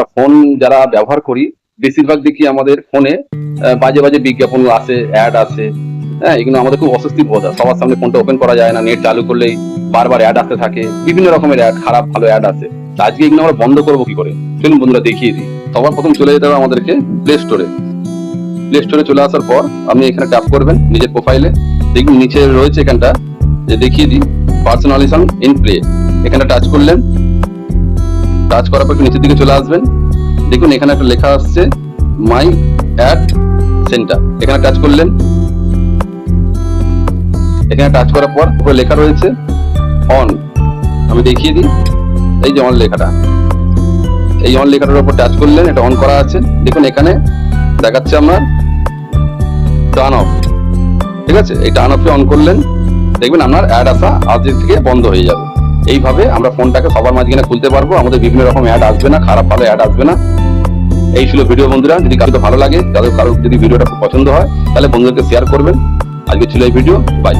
আমরা ফোন যারা ব্যবহার করি বেশিরভাগ দেখি আমাদের ফোনে বাজে বাজে বিজ্ঞাপন আসে, অ্যাড আসে। হ্যাঁ, এগুলো আমাদের খুব অস্বস্তি বোধ হয়। সবার সামনে ফোনটা ওপেন করা যায় না, নেট চালু করলেই বারবার অ্যাড আসতে থাকে, বিভিন্ন রকমের অ্যাড, খারাপ ভালো অ্যাড আসে। তা আজকে এগুলো আমরা বন্ধ করবো কি করে, চলুন বন্ধুরা দেখিয়ে দিই। সবার প্রথম চলে যেতে হবে আমাদেরকে প্লে স্টোরে। প্লে স্টোরে চলে আসার পর আপনি এখানে ট্যাপ করবেন নিজের প্রোফাইলে। দেখুন নিচে রয়েছে এখানটা, যে দেখিয়ে দিই পার্সোনালাইজেশন ইন প্লে। এখানে টাচ করলেন, টাচ করার পর নিচের দিকে চলে আসবেন। দেখুন এখানে একটা লেখা আসছে মাই অ্যাড সেন্টার। এখানে টাচ করলেন। এখানে টাচ করার পর উপরে লেখা রয়েছে অন। আমি দেখিয়ে দিই, এই যে অন লেখাটা, এই অন লেখাটার উপর টাচ করলেন, এটা অন করা আছে। দেখুন এখানে দেখাচ্ছে আমার টার্ন অফ। ঠিক আছে, এই টার্ন অফে অন করলেন, দেখবেন আপনার অ্যাড আসা আজ থেকে বন্ধ হয়ে যাবে। এইভাবে আমরা ফোনটাকে সবার মাঝখানে খুলতে পারবো, আমাদের বিভিন্ন রকম অ্যাড আসবে না, খারাপ ভালো অ্যাড আসবে না। এই ছিল ভিডিও বন্ধুরা। যদি কারো ভালো লাগে, কারো যদি ভিডিওটা খুব পছন্দ হয়, তাহলে বন্ধুদেরকে শেয়ার করবেন। আজকে ছিল এই ভিডিও, বাই।